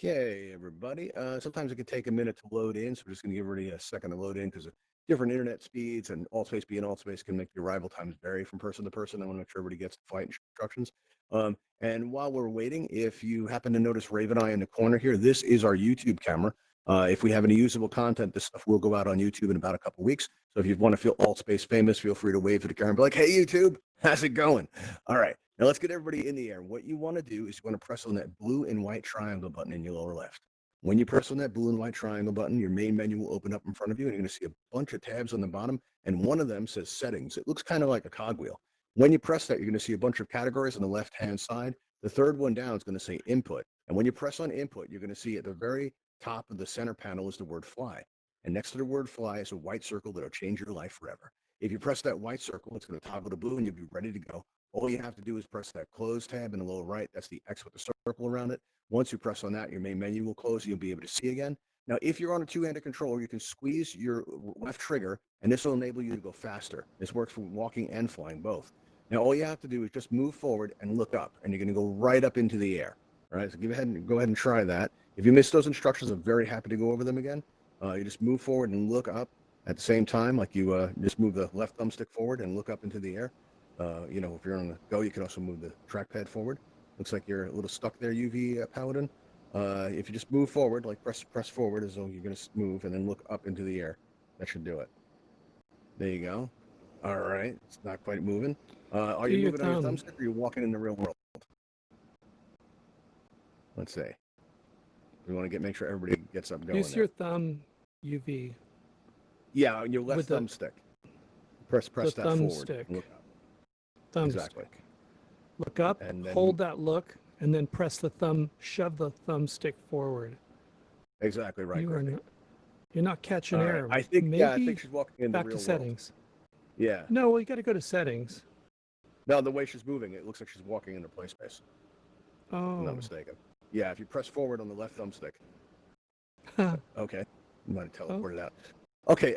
Okay, everybody. Sometimes it can take a minute to load in, so we're just going to give everybody a second to load in because of different internet speeds and Altspace being Altspace can make the arrival times vary from person to person. I want to make sure everybody gets the flight instructions. And while we're waiting, if you happen to notice Raven Eye in the corner here, this is our YouTube camera. If we have any usable content, this stuff will go out on YouTube in about a couple weeks. So if you want to feel Altspace famous, feel free to wave to the camera and be like, "Hey, YouTube, how's it going?" All right. Now let's get everybody in the air. What you want to do is you want to press on that blue and white triangle button in your lower left. When you press on that blue and white triangle button, your main menu will open up in front of you, and you're going to see a bunch of tabs on the bottom, and one of them says Settings. It looks kind of like a cogwheel. When you press that, you're going to see a bunch of categories on the left-hand side. The third one down is going to say Input, and when you press on Input, you're going to see at the very top of the center panel is the word Fly, and next to the word Fly is a white circle that'll change your life forever. If you press that white circle, it's going to toggle to blue, and you'll be ready to go. All you have to do is press that close tab in the lower right. That's the X with the circle around it. Once you press on that, your main menu will close and you'll be able to see again. Now, if you're on a two-handed controller, you can squeeze your left trigger, and this will enable you to go faster. This works for walking and flying both. Now, all you have to do is just move forward and look up, and you're going to go right up into the air. All right, so go ahead and try that. If you missed those instructions, I'm very happy to go over them again. You just move forward and look up at the same time, like you just move the left thumbstick forward and look up into the air. If you're on the go, you can also move the trackpad forward. Looks like you're a little stuck there, UV Paladin. If you just move forward, like press forward as though you're going to move, and then look up into the air. That should do it. There you go. All right, it's not quite moving. Are you moving on your thumbstick, or are you walking in the real world? Let's see. We want to make sure everybody gets up going. Use your thumb, UV. Yeah, on your left thumbstick. Press that forward. Look up. Thumbstick. Exactly. Look up, and hold that look, and then press the thumb, shove the thumbstick forward. Exactly right. You're not catching air. I think she's walking in the real world. Back to settings. Yeah. No, well, you got to go to settings. No, the way she's moving, it looks like she's walking into play space. Oh. If I'm not mistaken. Yeah, if you press forward on the left thumbstick. Okay. You might have teleported out. Okay,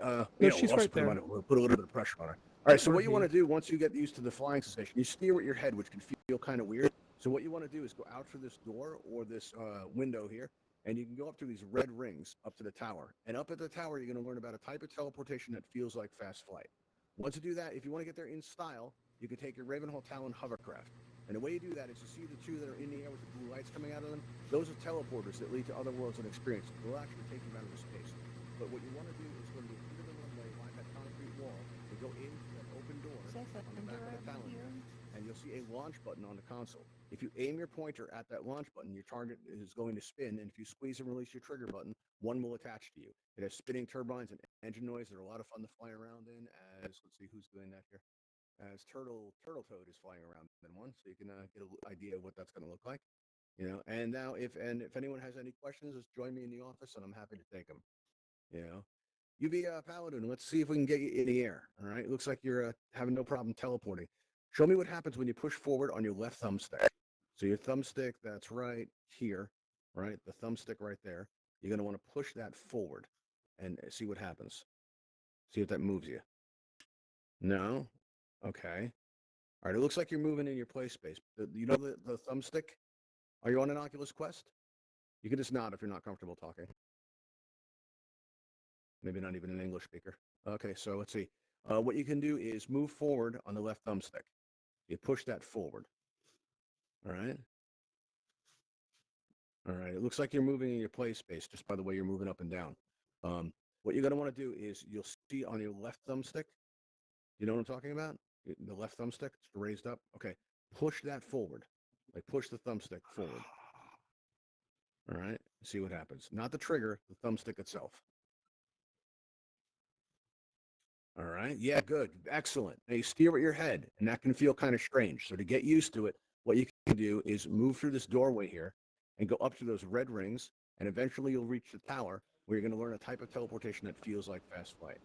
she's right there. We'll put a little bit of pressure on her. All right, so what you want to do once you get used to the flying sensation, you steer with your head, which can feel kind of weird. So what you want to do is go out through this door or this window here, and you can go up through these red rings up to the tower. And up at the tower, you're going to learn about a type of teleportation that feels like fast flight. Once you do that, if you want to get there in style, you can take your Ravenhall Talon hovercraft. And the way you do that is you see the two that are in the air with the blue lights coming out of them. Those are teleporters that lead to other worlds and experiences. They'll actually take you out of space. But what you want to do is when you enter the runway, line that concrete wall, you go into that open door on the back of the Talon, and you'll see a launch button on the console. If you aim your pointer at that launch button, your target is going to spin, and if you squeeze and release your trigger button, one will attach to you. It has spinning turbines and engine noise. They're a lot of fun to fly around in. Let's see who's doing that here. As Turtle Toad is flying around in one, so you can get an idea of what that's going to look like. And now if anyone has any questions, just join me in the office, and I'm happy to take them. UV Paladin, let's see if we can get you in the air. All right, it looks like you're having no problem teleporting. Show me what happens when you push forward on your left thumbstick. So your thumbstick, that's right here, right? The thumbstick right there. You're going to want to push that forward and see what happens. See if that moves you. No? Okay. All right, it looks like you're moving in your play space. You know the thumbstick? Are you on an Oculus Quest? You can just nod if you're not comfortable talking. Maybe not even an English speaker. Okay, so let's see. What you can do is move forward on the left thumbstick. You push that forward. All right. All right. It looks like you're moving in your play space just by the way you're moving up and down. What you're going to want to do is you'll see on your left thumbstick. You know what I'm talking about? The left thumbstick, it's raised up. Okay. Push that forward. Like push the thumbstick forward. All right. See what happens. Not the trigger, the thumbstick itself. All right. Yeah, good. Excellent. Now you steer with your head, and that can feel kind of strange. So to get used to it, what you can do is move through this doorway here and go up to those red rings, and eventually you'll reach the tower where you're going to learn a type of teleportation that feels like fast flight.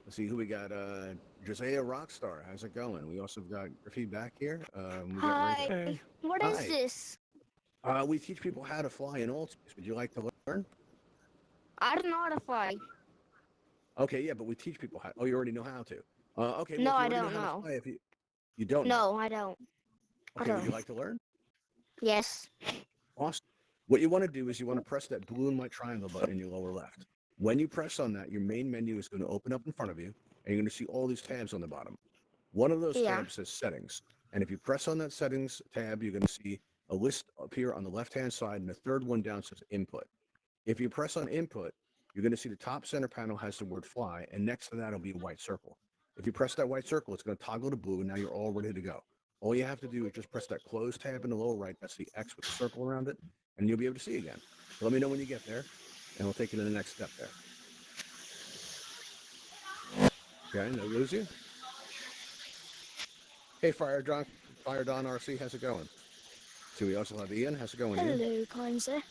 Let's see who we got. Josiah Rockstar. How's it going? We also got Griffey back here. Hi. What is this? We teach people how to fly in Altspace. Would you like to learn? I don't know how to fly. Okay, yeah, but we teach people how. Oh, you already know how to. Okay. No, well, I don't know. If you don't know. No, I don't. Okay, would you like to learn? Yes. Awesome. What you want to do is you want to press that blue and white triangle button in your lower left. When you press on that, your main menu is going to open up in front of you, and you're going to see all these tabs on the bottom. One of those Yeah. tabs says Settings, and if you press on that Settings tab, you're going to see a list appear on the left-hand side, and the third one down says Input. If you press on Input, you're going to see the top center panel has the word Fly, and next to that will be a white circle. If you press that white circle, it's going to toggle to blue, and now you're all ready to go. All you have to do is just press that Close tab in the lower right. That's the X with the circle around it, and you'll be able to see again. So let me know when you get there, and we'll take you to the next step there. Okay, no lose you. Hey, Fire Don RC, how's it going? So we also have Ian. How's it going, Ian? Hello, kind sir.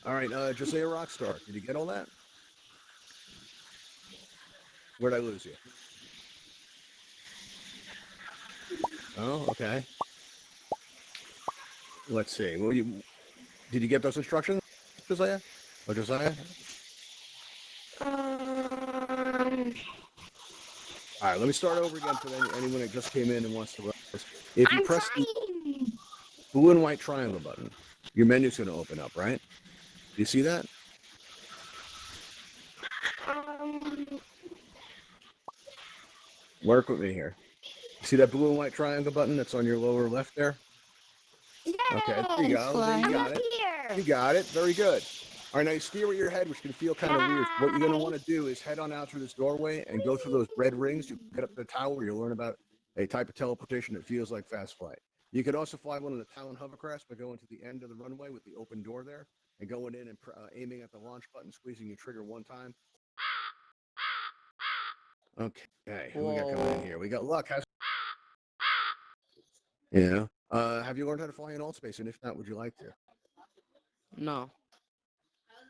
All right, Josiah Rockstar, did you get all that? Where'd I lose you? Oh, okay. Let's see. Well, did you get those instructions, Josiah? Or Josiah? All right, let me start over again for anyone that just came in and wants to listen. If you I'm press the trying. blue and white triangle button, your menu's going to open up, right? Do you see that? Work with me here. See that blue and white triangle button that's on your lower left there? Yes. Okay, there you go. There you I'm got up it. here. You got it. Very good. All right, now you steer with your head, which can feel kind of weird. What you're going to want to do is head on out through this doorway and go through those red rings. You get up to the tower. You'll learn about a type of teleportation that feels like fast flight. You could also fly one of the Talon hovercrafts by going to the end of the runway with the open door there and going in and aiming at the launch button, squeezing your trigger one time. Okay, who we got coming in here? We got Luck. Have you learned how to fly in Altspace? And if not, would you like to? No.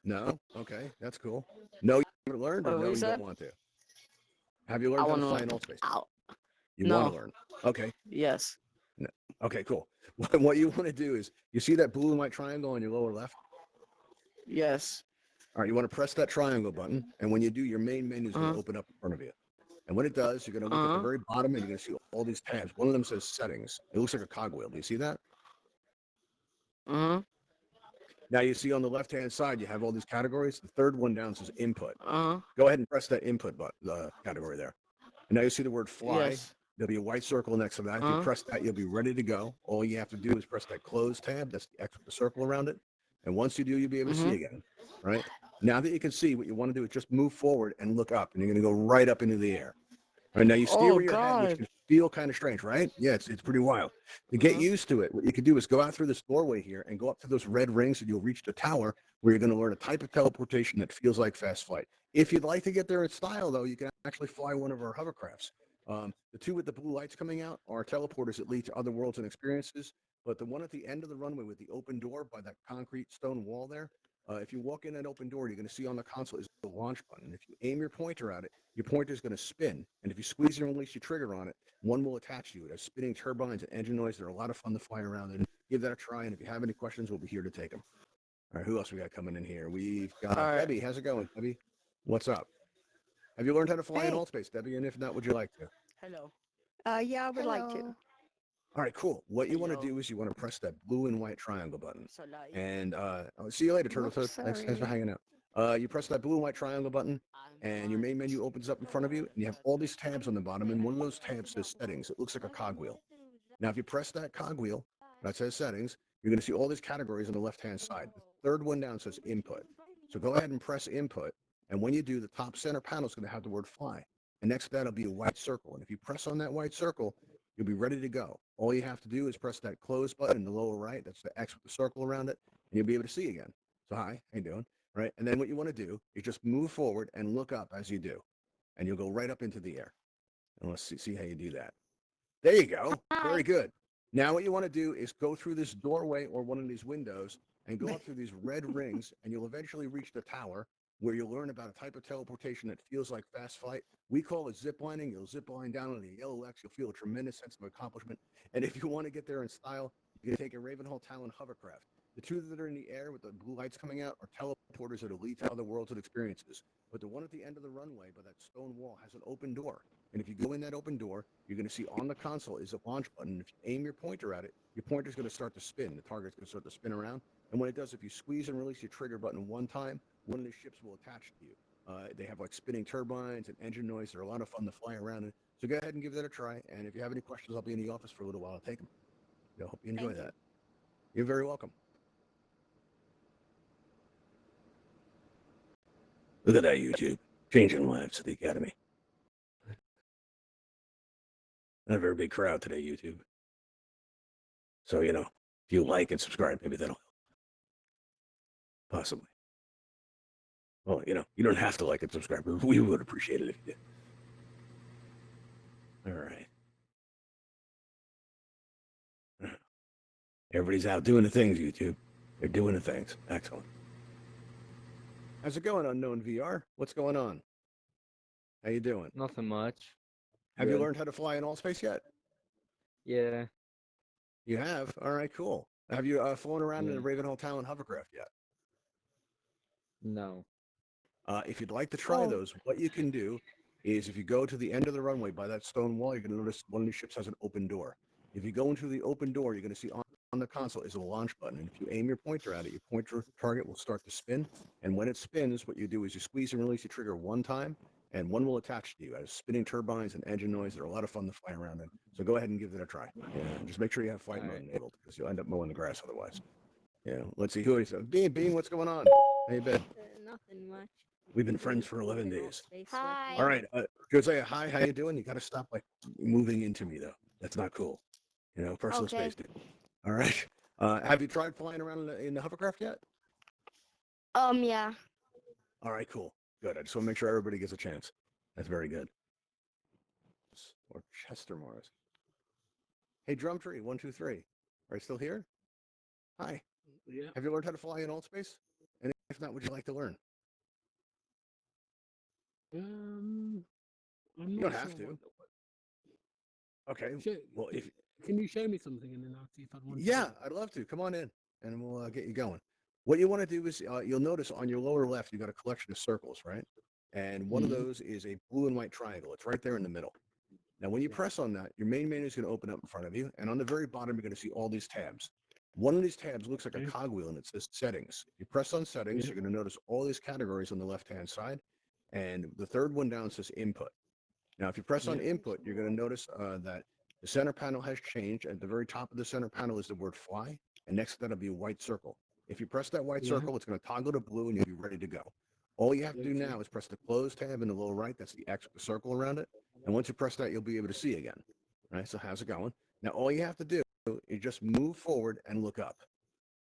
No? Okay, that's cool. No, you haven't learned, or What no, was you don't that? want to? Have you I learned how to want fly in to. Altspace? Ow. You want to No. learn. Okay. Yes. No. Okay, cool. What you want to do is, you see that blue and white triangle on your lower left? Yes. All right, you want to press that triangle button, and when you do, your main menu is going to Uh-huh. open up in front of you. And when it does, you're going to look at the Uh-huh. very bottom, and you're going to see all these tabs. One of them says Settings. It looks like a cogwheel. Do you see that? Uh-huh. Now you see on the left-hand side, you have all these categories. The third one down says Input. Uh-huh. Go ahead and press that Input button, category there. And now you see the word Fly. Yes. There'll be a white circle next to that. If you Uh-huh. press that, you'll be ready to go. All you have to do is press that Close tab. That's the X with the circle around it. And once you do, you'll be able to see again. Right? Now that you can see, what you want to do is just move forward and look up. And you're going to go right up into the air. All right, now you steer Oh with your head, which God. can feel kind of strange, right? Yeah, it's pretty wild. To get Uh-huh. used to it, what you can do is go out through this doorway here and go up to those red rings, and you'll reach the tower where you're going to learn a type of teleportation that feels like fast flight. If you'd like to get there in style, though, you can actually fly one of our hovercrafts. The two with the blue lights coming out are teleporters that lead to other worlds and experiences. But the one at the end of the runway with the open door by that concrete stone wall there, if you walk in that open door, you're going to see on the console is the launch button. If you aim your pointer at it, your pointer is going to spin. And if you squeeze and release your trigger on it, one will attach to you. It has spinning turbines and engine noise. They're a lot of fun to fly around in. Give that a try. And if you have any questions, we'll be here to take them. All right, who else we got coming in here? We've got All right. Debbie. How's it going, Debbie? What's up? Have you learned how to fly in Hey. Altspace, Debbie? And if not, would you like to? Hello. Yeah, I would like to. Hello. All right, cool. What you want to Hello. do is you want to press that blue and white triangle button. So like, And I'll see you later, Turtle Oops, Toad. Thanks for sorry. hanging out. You press that blue and white triangle button, and your main menu opens up in front of you, and you have all these tabs on the bottom, and one of those tabs says Settings. It looks like a cogwheel. Now, if you press that cogwheel that says Settings, you're going to see all these categories on the left-hand side. The third one down says Input. So go ahead and press Input, and when you do, the top center panel is going to have the word Fly. And next to that will be a white circle. And if you press on that white circle, you'll be ready to go. All you have to do is press that Close button in the lower right. That's the X with the circle around it, and you'll be able to see again. So hi, how you doing? Right, and then what you want to do is just move forward and look up as you do, and you'll go right up into the air. And let's see how you do that. There you go. Very good. Now what you want to do is go through this doorway or one of these windows and go up through these red rings, and you'll eventually reach the tower where you'll learn about a type of teleportation that feels like fast flight. We call it zip lining. You'll zip line down on the yellow X. You'll feel a tremendous sense of accomplishment. And if you want to get there in style, you can take a Ravenhall Talon hovercraft. The two that are in the air with the blue lights coming out are teleporters that will lead to other worlds and experiences. But the one at the end of the runway by that stone wall has an open door. And if you go in that open door, you're going to see on the console is a launch button. If you aim your pointer at it, your pointer is going to start to spin. The target's going to start to spin around. And when it does, if you squeeze and release your trigger button one time, one of the ships will attach to you. They have like spinning turbines and engine noise. They're a lot of fun to fly around in. So go ahead and give that a try. And if you have any questions, I'll be in the office for a little while. I'll take them. I hope you enjoy Thank you. that. You're very welcome. Look at that YouTube. Changing lives at the Academy. Not a very big crowd today, YouTube. So, if you like and subscribe, maybe that'll help. Possibly. Well, you don't have to like and subscribe, but we would appreciate it if you did. All right. Everybody's out doing the things, YouTube. They're doing the things. Excellent. How's it going, Unknown VR? What's going on? How you doing? Nothing much. Have you Good. learned how to fly in Altspace yet? Yeah. You have? All right, cool. Have you flown around in Yeah. the Ravenhall Talon hovercraft yet? No. If you'd like to try Oh. those, what you can do is if you go to the end of the runway by that stone wall, you're going to notice one of the ships has an open door. If you go into the open door, you're going to see on the console is a launch button. And if you aim your pointer at it, your pointer target will start to spin. And when it spins, what you do is you squeeze and release your trigger one time, and one will attach to you. It has spinning turbines and engine noise. They're a lot of fun to fly around in. So go ahead and give that a try. Yeah, just make sure you have flight All mode right. enabled because you'll end up mowing the grass otherwise. Yeah, let's see who is Bean, what's going on? How you been? Nothing much. We've been friends for 11 days. Hi. All right, Josiah, hi, how you doing? You got to stop like moving into me though. That's not cool. Personal Okay. space, dude. All right. Have you tried flying around in the hovercraft yet? Yeah. All right, cool. Good. I just want to make sure everybody gets a chance. That's very good. Or Chester Morris. Hey, Drumtree, 123. Are you still here? Hi. Yeah. Have you learned how to fly in Altspace? And if not, would you like to learn? I'm You not don't have sure to. Okay. Well, if can you show me something and then I'll see if I'd want yeah, I'd love to. Come on in, and we'll get you going. What you want to do is you'll notice on your lower left you've got a collection of circles, right? And one of Mhm. those is a blue and white triangle. It's right there in the middle. Now, when you press on that, your main menu is going to open up in front of you, and on the very bottom you're going to see all these tabs. One of these tabs looks like a Okay. cogwheel, and it says Settings. If you press on Settings, Yeah. you're going to notice all these categories on the left-hand side, and the third one down says Input. Now, if you press on Yeah. Input, you're going to notice that the center panel has changed. At the very top of the center panel is the word Fly, and next to that will be a white circle. If you press that white Yeah. circle, it's going to toggle to blue, and you'll be ready to go. All you have to do Okay. now is press the Close tab in the lower right. That's the X with the circle around it. And once you press that, you'll be able to see again. All right, so how's it going? Now, all you have to do is just move forward and look up.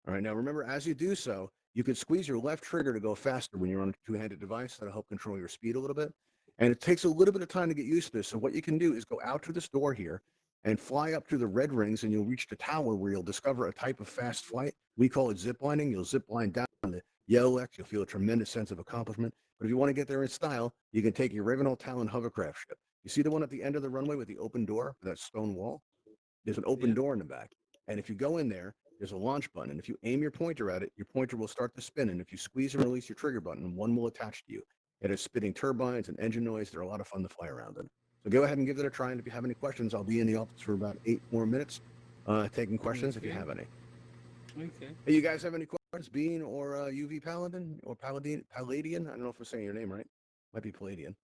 All right, now remember, as you do so, you can squeeze your left trigger to go faster when you're on a two-handed device. That'll help control your speed a little bit. And it takes a little bit of time to get used to this. So what you can do is go out to this door here and fly up through the red rings, and you'll reach the tower where you'll discover a type of fast flight. We call it zip lining. You'll zip line down the yellow X. You'll feel a tremendous sense of accomplishment. But if you want to get there in style, you can take your Ravenhall Talon hovercraft ship. You see the one at the end of the runway with the open door, that stone wall? There's an open Yeah. door in the back. And if you go in there, there's a launch button. And if you aim your pointer at it, your pointer will start to spin. And if you squeeze and release your trigger button, one will attach to you. It has spinning turbines and engine noise. They're a lot of fun to fly around in. So go ahead and give that a try. And if you have any questions, I'll be in the office for about 8 more minutes taking questions if you Okay. have any. Okay. Hey, you guys have any questions? Bean or UV Paladin or Palladian? I don't know if I'm saying your name right. Might be Palladian.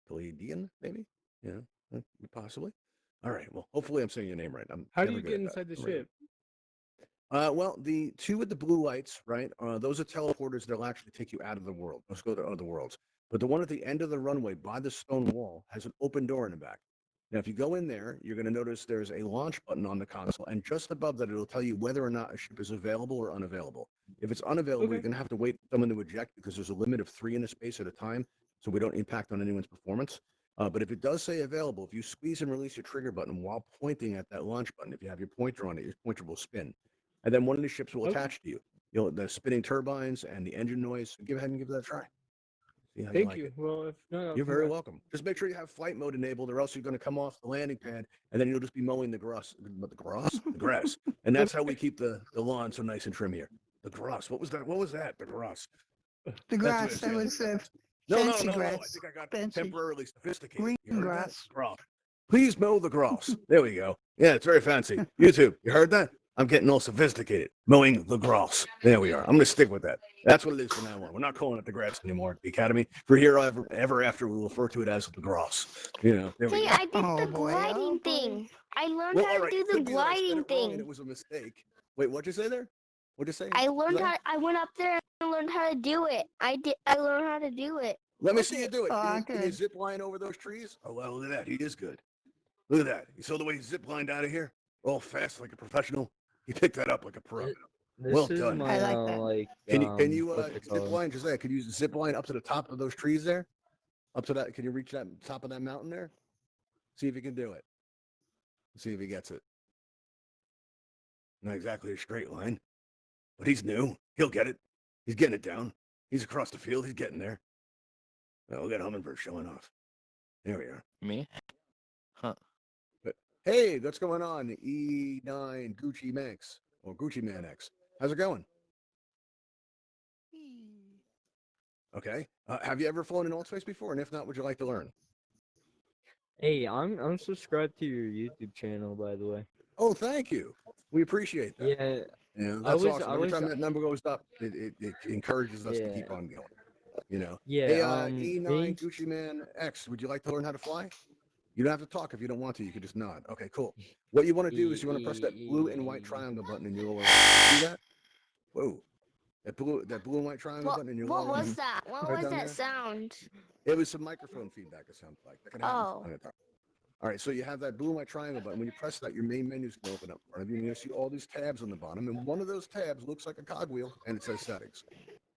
Palladian, maybe? Possibly. All right. Well, hopefully I'm saying your name right. I'm How do never you good get at that. inside the Really. ship? Well, the two with the blue lights, right? Those are teleporters. They'll actually take you out of the world. Let's go to other worlds. But the one at the end of the runway by the stone wall has an open door in the back. Now, if you go in there, you're going to notice there's a launch button on the console, and just above that, it'll tell you whether or not a ship is available or unavailable. If it's unavailable, Okay. you're going to have to wait for someone to eject because there's a limit of 3 in a space at a time, so we don't impact on anyone's performance. But if it does say available, if you squeeze and release your trigger button while pointing at that launch button, if you have your pointer on it, your pointer will spin. And then one of the ships will Okay. attach to you. The spinning turbines and the engine noise. Go ahead and give that a try. See how you Thank like you. it. Well, if not, I'll You're come very back. welcome. Just make sure you have flight mode enabled, or else you're going to come off the landing pad, and then you'll just be mowing the grass. The grass. And that's how we keep the lawn so nice and trim here. The grass. What was that? What was that? The grass. The That's what grass, it that is. was No. fancy I grass. think I got Fancy. temporarily sophisticated. Green You heard that? grass. Grass. Please mow the grass. There we go. Yeah, it's very fancy. YouTube, you heard that? I'm getting all sophisticated. Mowing the grass. There we are. I'm going to stick with that. That's what it is from now on. We're not calling it the grass anymore at the academy. For here ever after, we'll refer to it as the grass. There we Hey, go. I did Oh, the boy. gliding Oh, boy. thing. I learned Well, how all to right. do It the could be that I said gliding it wrong and thing. it was a mistake. Wait, what'd you say there? What'd you say? I learned Zay? how. I went up there and learned how to do it. I learned how to do it. Let me Look see you it. do it. Ah, Can you good. zip line over those trees? Oh, well, look at that. He is good. Look at that. You saw the way he zip lined out of here? All fast like a professional. He picked that up like a pro. Well This is done. my I like that. like Can you what's it zip called? line? Josiah, could you zip line up to the top of those trees there? Up to that? Can you reach that top of that mountain there? See if you can do it. See if he gets it. Not exactly a straight line, but he's new. He'll get it. He's getting it down. He's across the field. He's getting there. Oh, look at Hummingbird showing off. There we are. Me? Huh. But, hey, what's going on? E9 Gucci Manx or Gucci Man X. How's it going? Okay. Have you ever flown in Altspace before? And if not, would you like to learn? Hey, I'm subscribed to your YouTube channel, by the way. Oh, thank you. We appreciate that. Yeah, That's was- awesome. I Every was- time that number goes up, it encourages us to keep Yeah. on going. yeah. Hey, They, E9 Gucci Man X, would you like to learn how to fly? You don't have to talk if you don't want to. You can just nod. Okay, cool. What you want to do is you want to press that blue and white triangle button in your lower right. See that? Whoa. That blue and white triangle What? button in your What lower was right. that? What Right was down that there? sound? It was some microphone feedback, it sounds like. That can happen Oh. from time to time. All right, so you have that blue and white triangle button. When you press that, your main menu is going to open up in front of you. And you're going to see all these tabs on the bottom. And one of those tabs looks like a cogwheel, and it says settings.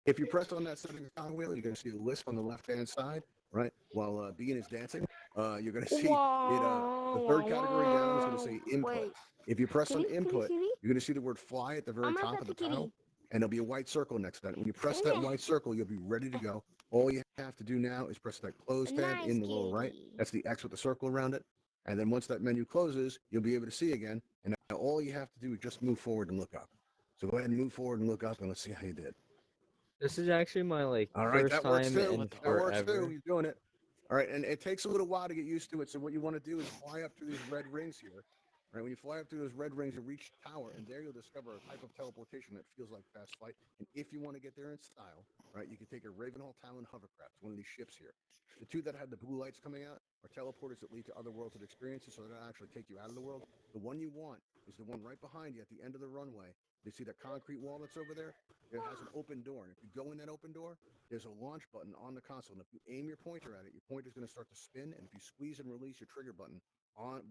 If you press on that settings cogwheel, you're going to see the list on the left-hand side, right? While Bean is dancing, you're going to see it. The third category down is going to say input. Wait. If you press on Kitty, kitty, input, kitty. you're going to see the word fly at the very I'm gonna top pet of the the kitty. panel, and there'll be a white circle next to that. When you press that white circle, you'll be ready to go. All you have to do now is press that close tab in the lower right. Kitty. That's the X with the circle around it. And then once that menu closes, you'll be able to see again. And now all you have to do is just move forward and look up. So go ahead and move forward and look up, and let's see how you did. This is actually my All right, first that works time too. in That works forever. too. You're doing it. All right, and it takes a little while to get used to it. So what you want to do is fly up through these red rings here. Right, when you fly up through those red rings, you reach the tower, and there you'll discover a type of teleportation that feels like fast flight. And if you want to get there in style, right, you can take a Ravenhall hovercraft, one of these ships here. The two that have the blue lights coming out are teleporters that lead to other worlds and experiences, so they'll actually take you out of the world. The one you want is the one right behind you at the end of the runway. You see that concrete wall that's over there? It has an open door, and if you go in that open door, there's a launch button on the console. And if you aim your pointer at it, your pointer is going to start to spin, and if you squeeze and release your trigger button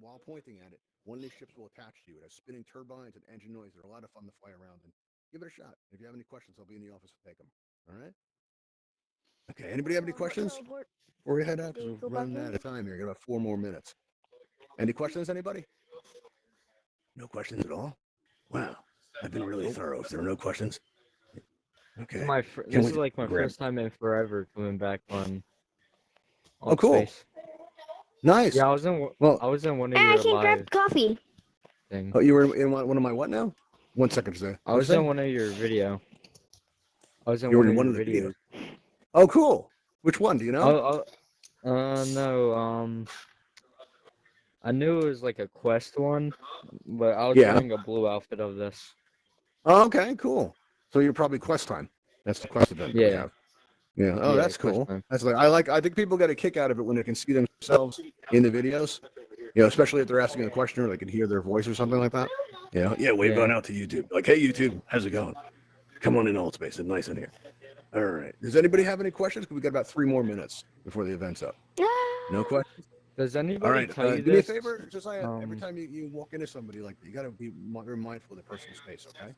while pointing at it, one of these ships will attach to you. It has spinning turbines and engine noise. They're a lot of fun to fly around, and give it a shot. If you have any questions, I'll be in the office to take them. All right? Okay, anybody have any questions Teleport. before we head out? Did Because you we're go back running in? out of time here. Got about 4 more minutes. Any questions, anybody? No questions at all? Wow. I've been really thorough. If there are no questions. Okay. Can This we is like my grab- first time in forever coming back on Oh, cool. Altspace. Nice. Yeah, Well, I was in one of And I your can live grab coffee. things. oh, you were in one of my what now? 1 second, Jose. I was in one of your video. I was in You were one in of one your of the videos. videos. Oh, cool. Which one? Do you know? No, I knew it was like a quest one, but I was Yeah. wearing a blue outfit of this. Oh, okay, cool. So you're probably quest time. That's the quest event that we Yeah. have. Yeah. Oh, Yeah, that's quest cool. time. That's I think people get a kick out of it when they can see themselves in the videos. Especially if they're asking a question or they can hear their voice or something like that. Yeah, wave Yeah. on out to YouTube. Like, hey YouTube, how's it going? Come on in Altspace. It's nice in here. All right. Does anybody have any questions? We got about 3 more minutes before the event's up. No questions? Does anybody All right. tell you Do me a this? favor, Josiah. Every time you walk into somebody, like you got to be very mindful of the person's space, okay?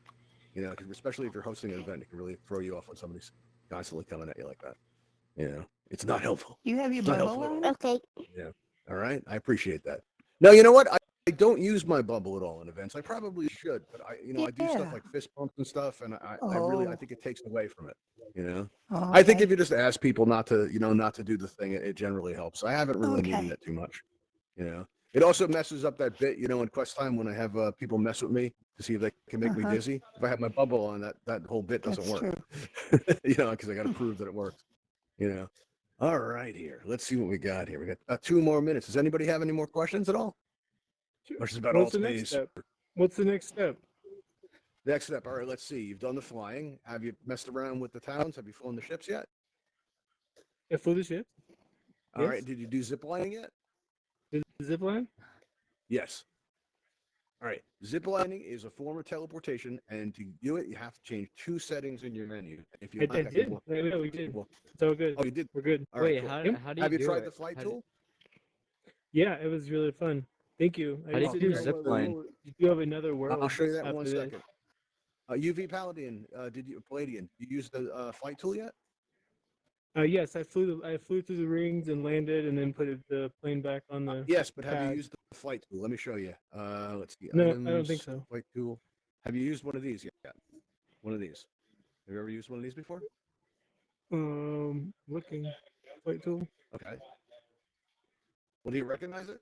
'Cause especially if you're hosting an event, it can really throw you off when somebody's constantly coming at you like that. It's not helpful. You have your It's not bubble helpful. on? Okay. Yeah. All right. I appreciate that. No, you know what? I don't use my bubble at all in events. I probably should, but I do stuff Yeah. like fist bumps and stuff, and I Oh. think it takes away from it. Oh, I think okay. if you just ask people not to do the thing, it generally helps. I haven't really Okay. needed it too much. It also messes up that bit, in quest time when I have people mess with me to see if they can make me Uh-huh. dizzy. If I have my bubble on, that whole bit doesn't That's work. true. Because I got to prove that it works. All right, here. Let's see what we got here. We got 2 more minutes. Does anybody have any more questions at all? Questions about What's the next Altspace? step? What's the next step? Next step. All right, let's see. You've done the flying. Have you messed around with the towns? Have you flown the ships yet? I flew the ship. All Yes. right. Did you do zip lining yet? The zip line. Yes. All right. Zip lining is a form of teleportation, and to do it, you have to change 2 settings in your menu. If you I like, did. Yeah, we did. It's all good. Oh, you did. We're good. All right. Wait, Cool. how Yep. how do you Have you do tried it? the flight How do- tool? Yeah, it was really fun. Thank you. I How do used you to do know zip what line? world- You do have another world. I'll show you that in after one this. second. UV Paladin, did you Palladian? You used the flight tool yet? Yes, I flew through the rings and landed, and then put the plane back on the. Yes, but have you pad. used the flight tool? Let me show you. Let's see. No, Items, I don't think so. Flight tool. Have you used one of these yet? One of these. Have you ever used one of these before? Looking. Flight tool. Okay. Well, do you recognize it?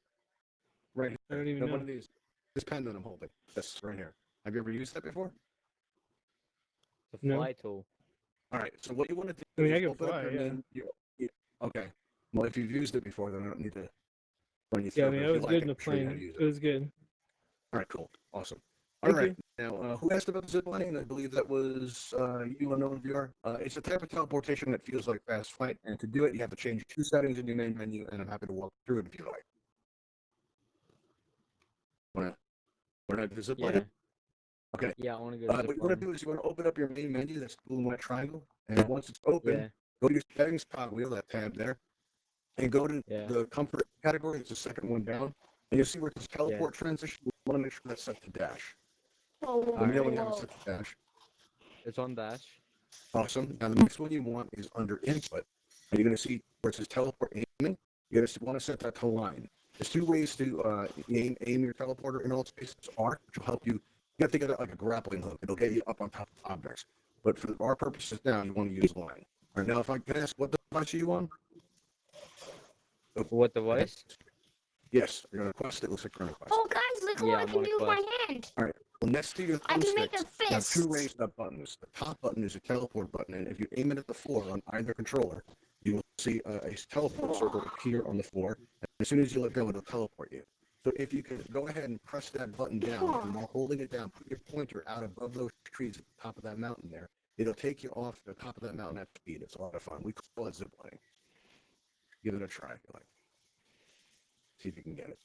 Right here. I don't even No, know. one of these. This pen that I'm holding. This right here. Have you ever used that before? The No. fly tool. All right. So what you want to do I mean, I is can open up fly, your yeah. main. Okay. Well, if you've used it before, then I don't need to run you through. Yeah, I it, mean, but I if you was like, good in I the can show you how to plane. use It was good. All right, cool. Awesome. All Thank right. you. Now, who asked about the zip lining? I believe that was you, unknown viewer. It's a type of teleportation that feels like fast flight, and to do it, you have to change 2 settings in your main menu, and I'm happy to walk through it if you like. Want to do the zip Yeah. lining? Okay. Yeah, I want to go What zip you want to line. do is you want to open up your main menu, that's the blue and white triangle, and once it's open, Yeah. go to your settings cog wheel, that tab there, and go to Yeah. the comfort category. It's the second one down, and you'll see where it says teleport transition. You want to make sure that's set to dash. Let me know when you have it set to dash. It's on dash. Awesome. Now the next one you want is under input. And you're going to see where it says teleport aiming. You're going to want to set that to line. There's 2 ways to aim your teleporter in Altspace. It's arc, which will help you. You have to get it like a grappling hook. It'll get you up on top of objects. But for our purposes now, you want to use line. All right. Now, if I can ask, what device are you on? What device? Yes, you're on a Quest. It looks like you're on a Quest. Oh, guys, look Yeah, what I I'm can on a do with my quest. hand. All right. Well, next to your I can make thumbsticks, a you have 2 fist. raised up buttons. The top button is a teleport button, and if you aim it at the floor on either controller, you will see a teleport circle appear on the floor. And as soon as you let go, it'll teleport you. So if you can go ahead and press that button down, and while holding it down, put your pointer out above those trees at the top of that mountain there. It'll take you off the top of that mountain at speed. It's a lot of fun. We call it zip lining. Give it a try if you like. See if you can get it.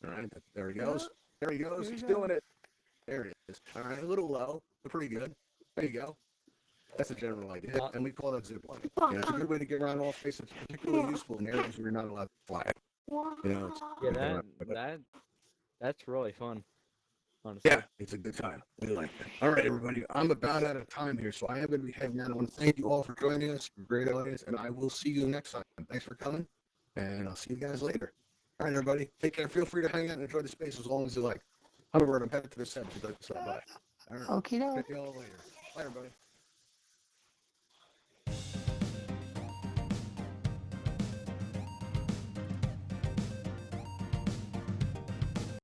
All right, there he goes. There he goes. There He's you go. doing it. There it is. All right, a little low, but pretty good. There you go. That's a general idea, and we call that zip lining. You know, it's a good way to get around Altspace. It's particularly useful in areas where you're not allowed to fly. You know, it's Yeah, you get around it, but that's really fun. Honestly. yeah, it's a good time. We like that. All right, everybody. I'm about out of time here, so I am going to be heading out. I want to thank you all for joining us. Great audience, and I will see you next time. Thanks for coming, and I'll see you guys later. All right, everybody. Take care. Feel free to hang out and enjoy the space as long as you like. Hummingbird, I'm headed to the set if you'd like to stop by. All right. Okie doke. Catch you all later. Bye, everybody.